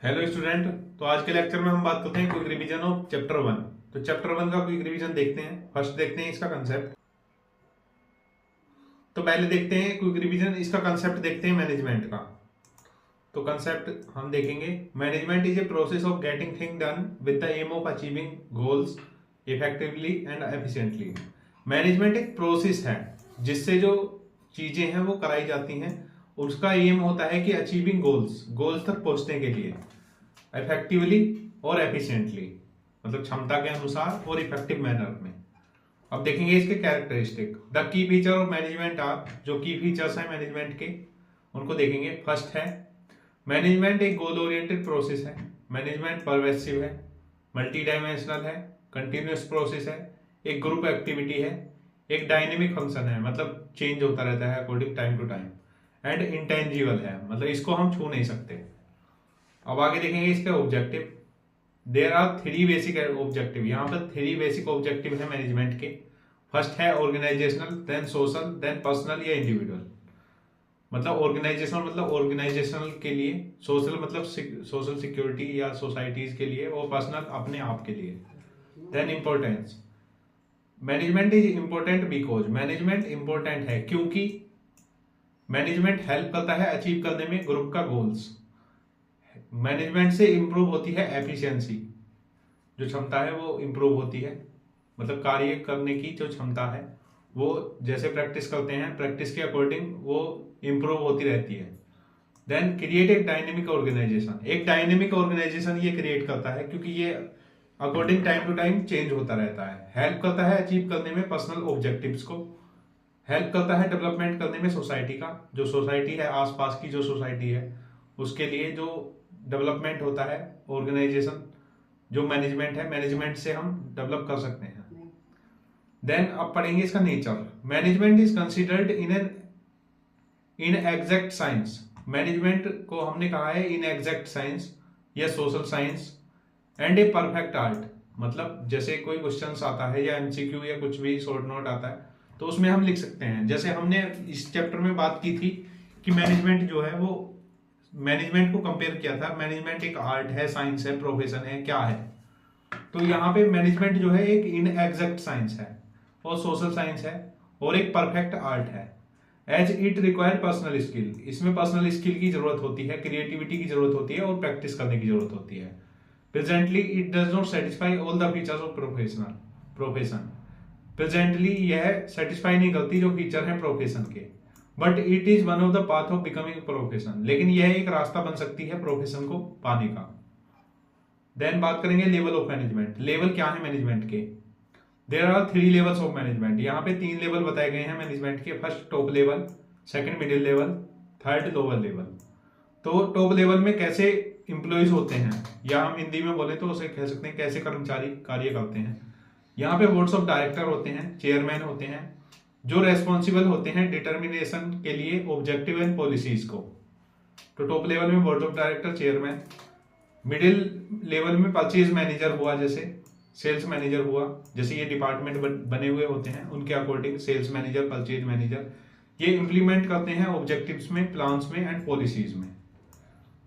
Hello student. तो आज के लेक्चर में हम बात करते हैं क्विक रिवीजन ऑफ चैप्टर 1। तो चैप्टर 1 का क्विक रिवीजन देखते हैं। फर्स्ट देखते हैं इसका कंसेप्ट। तो पहले देखते हैं क्विक रिवीजन, इसका कंसेप्ट देखते हैं मैनेजमेंट का। तो कंसेप्ट हम देखेंगे, management is a process of getting thing done with the aim of achieving goals effectively and efficiently. Management एक प्रोसेस है जिससे जो चीजें हैं वो कराई जाती हैं। उसका एम होता है कि अचीविंग गोल्स तक पहुंचने के लिए इफेक्टिवली और एफिशिएंटली, मतलब क्षमता के अनुसार और इफेक्टिव मैनर में। अब देखेंगे इसके characteristic. The key feature of management are, जो की फीचर्स हैं मैनेजमेंट के उनको देखेंगे। फर्स्ट है, मैनेजमेंट एक गोल ओरिएंटेड प्रोसेस है। मैनेजमेंट परवेसिव है, मल्टी डायमेंशनल है, कंटिन्यूस प्रोसेस है, एक ग्रुप एक्टिविटी है, एक डायनेमिक फंक्शन है, मतलब चेंज होता रहता है according time to time, and intangible है, मतलब इसको हम छू नहीं सकते। अब आगे देखेंगे इसके objective. There are three basic objective, यहाँ पर थ्री बेसिक ऑब्जेक्टिव है मैनेजमेंट के। फर्स्ट है organisational, then social, then personal या इंडिविजुअल। मतलब ऑर्गेनाइजेशनल मतलब ऑर्गेनाइजेशनल के लिए, सोशल मतलब सोशल सिक्योरिटी या सोसाइटीज के लिए, और पर्सनल अपने आप के लिए। Then importance, management is important because, management important है क्योंकि मैनेजमेंट हेल्प करता है अचीव करने में ग्रुप का गोल्स। मैनेजमेंट से इंप्रूव होती है एफिशिएंसी, जो क्षमता है वो इंप्रूव होती है, मतलब कार्य करने की जो क्षमता है वो जैसे प्रैक्टिस करते हैं प्रैक्टिस के अकॉर्डिंग वो इंप्रूव होती रहती है। देन क्रिएट एक डायनेमिक ऑर्गेनाइजेशन, एक डायनेमिक ऑर्गेनाइजेशन ये क्रिएट करता है क्योंकि ये according time to time change होता रहता है। हेल्प करता है अचीव करने में पर्सनल ऑब्जेक्टिव्स को, हेल्प करता है डेवलपमेंट करने में सोसाइटी का, जो सोसाइटी है आसपास की जो सोसाइटी है उसके लिए जो डेवलपमेंट होता है। ऑर्गेनाइजेशन जो मैनेजमेंट है, मैनेजमेंट से हम डेवलप कर सकते हैं। देन अब पढ़ेंगे इसका nature. Management is considered in exact science, management को हमने कहा है इन एग्जैक्ट साइंस या social science, and a perfect art. मतलब जैसे कोई क्वेश्चन आता है या एमसीक्यू या कुछ भी शॉर्ट नोट आता है तो उसमें हम लिख सकते हैं। जैसे हमने इस चैप्टर में बात की थी कि मैनेजमेंट जो है वो, मैनेजमेंट को कंपेयर किया था, मैनेजमेंट एक आर्ट है, साइंस है, प्रोफेशन है, क्या है। तो यहाँ पे मैनेजमेंट जो है एक इन एग्जैक्ट साइंस है और सोशल साइंस है और एक परफेक्ट आर्ट है। As it require personal skill, इसमें पर्सनल स्किल की जरूरत होती है, क्रिएटिविटी की जरूरत होती है और प्रैक्टिस करने की जरूरत होती है। Presently it does not satisfy all the features of profession, presently यह सेटिस्फाई नहीं करती जो फीचर है प्रोफेशन के, but it is one of the path of becoming profession, लेकिन यह एक रास्ता बन सकती है प्रोफेशन को पाने का। देन बात करेंगे लेवल ऑफ मैनेजमेंट। लेवल क्या है मैनेजमेंट के? There are three levels of management, यहाँ पे तीन लेवल बताए गए हैं मैनेजमेंट के। First top level, second middle level, third lower level. तो टॉप लेवल में कैसे इंप्लॉइज होते हैं, या हम हिंदी में बोले तो उसे कह सकते हैं कैसे कर्मचारी कार्य करते हैं। यहाँ पे बोर्ड्स ऑफ डायरेक्टर होते हैं, चेयरमैन होते हैं, जो रेस्पॉन्सिबल होते हैं डिटर्मिनेशन के लिए ऑब्जेक्टिव एंड पॉलिसीज को। तो टॉप लेवल में board of director, chairman. Middle level में परचेज मैनेजर हुआ, जैसे सेल्स मैनेजर हुआ, जैसे ये डिपार्टमेंट बने हुए होते हैं उनके according sales manager, purchase manager, ये इंप्लीमेंट करते हैं ऑब्जेक्टिव्स में, प्लान्स में एंड पॉलिसीज में।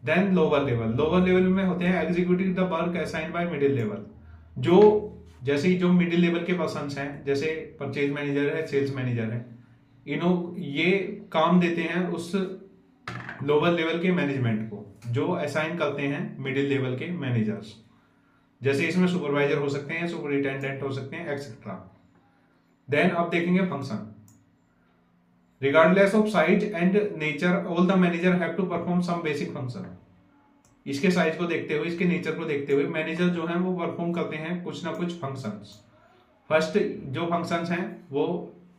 Then lower level, lower level में होते हैं executive the work assigned by middle level, जो जैसे जो मिडिल लेवल के पर्सन हैं, जैसे परचेज मैनेजर है, सेल्स मैनेजर है, इन्हों ये काम देते हैं उस लोअर लेवल के मैनेजमेंट को, जो असाइन करते हैं मिडिल लेवल के मैनेजर्स। जैसे इसमें सुपरवाइजर हो सकते हैं, सुपरिटेंडेंट हो सकते हैं, एक्सेट्रा। देन अब देखेंगे function. Regardless of size and nature all the manager have to perform some basic function. इसके साइज को देखते हुए, इसके नेचर को देखते हुए मैनेजर जो है वो परफॉर्म करते हैं कुछ ना कुछ फंक्शंस। फर्स्ट जो फंक्शंस हैं वो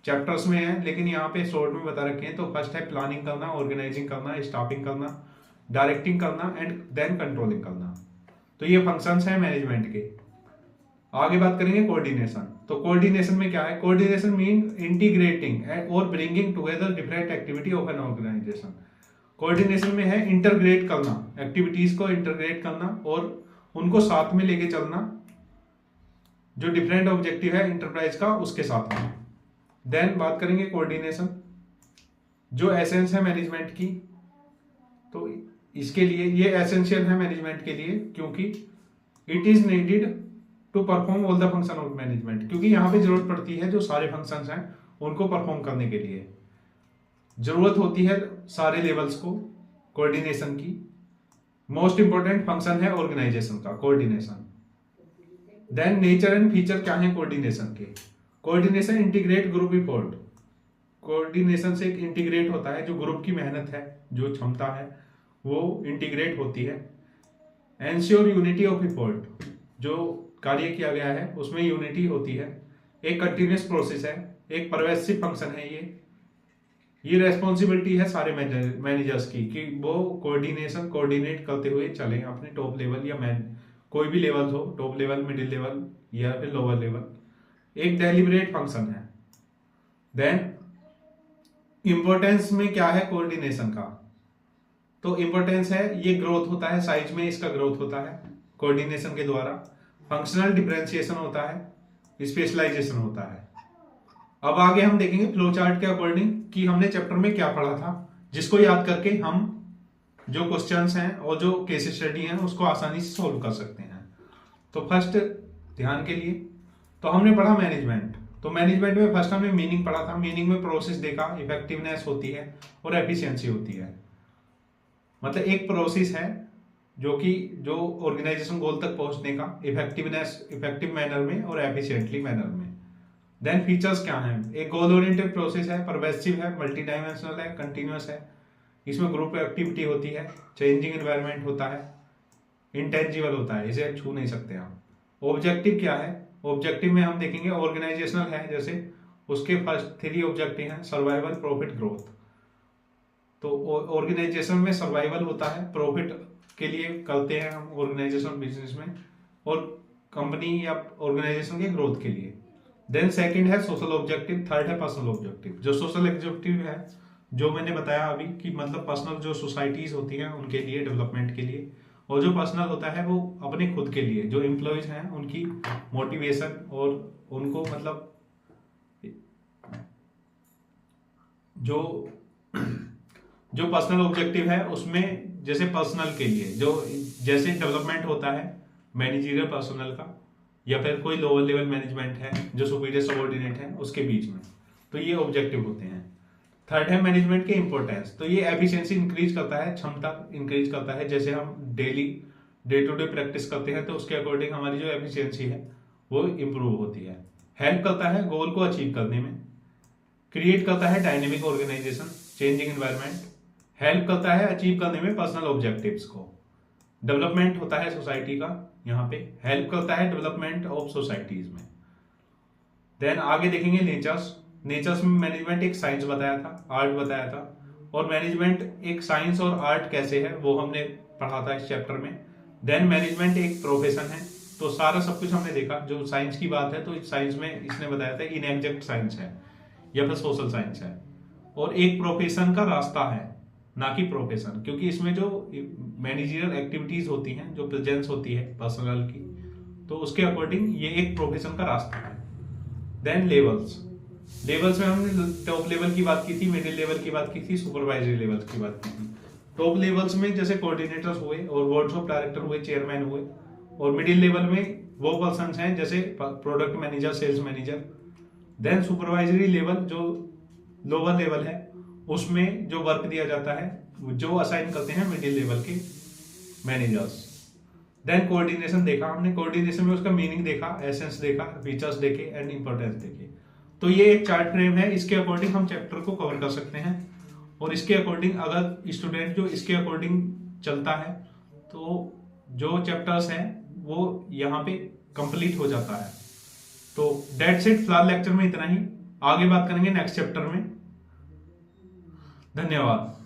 चैप्टर्स में है, लेकिन यहाँ पे शॉर्ट में बता रखे हैं। तो फर्स्ट है प्लानिंग करना, ऑर्गेनाइजिंग करना, स्टाफिंग करना, डायरेक्टिंग करना एंड देन कंट्रोलिंग करना। तो ये फंक्शंस हैं मैनेजमेंट के। आगे बात करेंगे कोऑर्डिनेशन। तो कोऑर्डिनेशन में क्या है? कोऑर्डिनेशन मीन इंटीग्रेटिंग और bringing together different activity of an organisation. Coordination में है इंटरग्रेट करना, एक्टिविटीज को इंटरग्रेट करना और उनको साथ में लेके चलना, जो डिफरेंट ऑब्जेक्टिव है इंटरप्राइज का उसके साथ में। देन बात करेंगे कोऑर्डिनेशन, जो एसेंस है मैनेजमेंट की। तो इसके लिए ये एसेंशियल है मैनेजमेंट के लिए, क्योंकि it is needed to perform all the function of management, क्योंकि यहाँ पे जरूरत पड़ती है जो सारे फंक्शंस हैं उनको परफॉर्म करने के लिए जरूरत होती है सारे लेवल्स को कोऑर्डिनेशन की। मोस्ट इंपॉर्टेंट फंक्शन है ऑर्गेनाइजेशन का coordination. Then nature and feature क्या है कोऑर्डिनेशन के? Coordination integrate group effort, coordination से इंटीग्रेट होता है, जो ग्रुप की मेहनत है, जो क्षमता है वो इंटीग्रेट होती है। एंश्योर यूनिटी ऑफ इफोर्ट, जो कार्य किया गया है उसमें यूनिटी होती है। एक कंटिन्यूस प्रोसेस है, एक परवेसिव फंक्शन है ये रेस्पॉन्सिबिलिटी है सारे मैनेजर्स की कि वो कोऑर्डिनेट करते हुए चलें अपने टॉप लेवल या कोई भी लेवल हो, टॉप लेवल, मिडिल लेवल या फिर लोअर लेवल। एक डेलिब्रेट फंक्शन है। देन इंपॉर्टेंस में क्या है कोऑर्डिनेशन का? तो इंपॉर्टेंस है ये ग्रोथ होता है, साइज में इसका ग्रोथ होता है कोऑर्डिनेशन के द्वारा। फंक्शनल डिफरेंशिएशन होता है, स्पेशलाइजेशन होता है। अब आगे हम देखेंगे फ्लो चार्ट के अकॉर्डिंग कि हमने चैप्टर में क्या पढ़ा था, जिसको याद करके हम जो क्वेश्चंस हैं और जो केस स्टडी हैं उसको आसानी से सॉल्व कर सकते हैं। तो फर्स्ट ध्यान के लिए तो हमने पढ़ा मैनेजमेंट। तो मैनेजमेंट में फर्स्ट हमने मीनिंग पढ़ा था। मीनिंग में प्रोसेस देखा, इफेक्टिवनेस होती है और एफिशिएंसी होती है। मतलब एक प्रोसेस है जो ऑर्गेनाइजेशन गोल तक पहुंचने का, इफेक्टिव मैनर में और एफिशिएंटली मैनर में। देन फीचर्स क्या हैं? एक गोल ओरिएंटेड प्रोसेस है, परवेसिव है, मल्टी डायमेंशनल है, कंटिन्यूअस है, इसमें ग्रुप एक्टिविटी होती है, चेंजिंग एनवायरनमेंट होता है, इंटेंजिबल होता है, इसे छू नहीं सकते हम। ऑब्जेक्टिव क्या है? ऑब्जेक्टिव में हम देखेंगे ऑर्गेनाइजेशनल है, जैसे उसके फर्स्ट 3 ऑब्जेक्टिव हैं, सर्वाइवल, प्रॉफिट, ग्रोथ। तो ऑर्गेनाइजेशन में सर्वाइवल होता है, प्रॉफिट के लिए करते हैं हम ऑर्गेनाइजेशन बिजनेस में, और कंपनी या ऑर्गेनाइजेशन के ग्रोथ के लिए। देन सेकंड है सोशल ऑब्जेक्टिव, थर्ड है पर्सनल ऑब्जेक्टिव। जो सोशल ऑब्जेक्टिव है जो मैंने बताया अभी कि मतलब पर्सनल जो सोसाइटीज होती हैं उनके लिए, डेवलपमेंट के लिए, और जो पर्सनल होता है वो अपने खुद के लिए, जो एम्प्लॉयज हैं उनकी मोटिवेशन और उनको मतलब जो पर्सनल ऑब्जेक्टिव है उसमें जैसे पर्सनल के लिए जो जैसे डेवलपमेंट होता है मैनेजरियल पर्सनल का, या फिर कोई लोअर लेवल मैनेजमेंट है जो सुपीरियर सबऑर्डिनेट है उसके बीच में, तो ये ऑब्जेक्टिव होते हैं। थर्ड है मैनेजमेंट के इंपॉर्टेंस। तो ये एफिशिएंसी इंक्रीज करता है, क्षमता इंक्रीज करता है। जैसे हम डे टू डे प्रैक्टिस करते हैं तो उसके अकॉर्डिंग हमारी जो एफिशिएंसी है वो इंप्रूव होती है। हेल्प करता है गोल को अचीव करने में। क्रिएट करता है dynamic organisation, changing environment. Help करता है अचीव करने में पर्सनल ऑब्जेक्टिव्स को। डेवलपमेंट होता है सोसाइटी का, यहाँ पे हेल्प करता है डेवलपमेंट ऑफ सोसाइटीज में। देन आगे देखेंगे नेचर्स में मैनेजमेंट एक साइंस बताया था, आर्ट बताया था, और मैनेजमेंट एक साइंस और आर्ट कैसे है वो हमने पढ़ा था इस चैप्टर में। देन मैनेजमेंट एक प्रोफेशन है, तो सारा सब कुछ हमने देखा। जो साइंस की बात है तो साइंस में इसने बताया था इनएग्जैक्ट साइंस है या फिर सोशल साइंस है, और एक प्रोफेशन का रास्ता है, ना कि प्रोफेशन, क्योंकि इसमें जो मैनेजरियल एक्टिविटीज होती हैं, जो प्रेजेंस होती है पर्सनल की, तो उसके अकॉर्डिंग ये एक प्रोफेशन का रास्ता है। देन लेवल्स में हमने टॉप लेवल की बात की थी, मिडिल लेवल की बात की थी, सुपरवाइजरी लेवल की बात की थी। टॉप लेवल्स में जैसे कोऑर्डिनेटर्स हुए और बोर्ड्स ऑफ डायरेक्टर हुए, चेयरमैन हुए, और मिडिल लेवल में वो पर्सन्स हैं जैसे product manager, sales manager. Then supervisory level जो लोअर लेवल है उसमें जो वर्क दिया जाता है जो असाइन करते हैं मिडिल लेवल के मैनेजर्स। देन कोऑर्डिनेशन देखा हमने, कोऑर्डिनेशन में उसका मीनिंग देखा, एसेंस देखा, फीचर्स देखे एंड इंपॉर्टेंस देखे। तो ये एक चार्ट फ्रेम है, इसके अकॉर्डिंग हम चैप्टर को कवर कर सकते हैं, और इसके अकॉर्डिंग अगर स्टूडेंट जो इसके अकॉर्डिंग चलता है तो जो चैप्टर्स हैं वो यहाँ पे कंप्लीट हो जाता है। तो दैट्स इट, फिलहाल लेक्चर में इतना ही, आगे बात करेंगे नेक्स्ट चैप्टर में। धन्यवाद।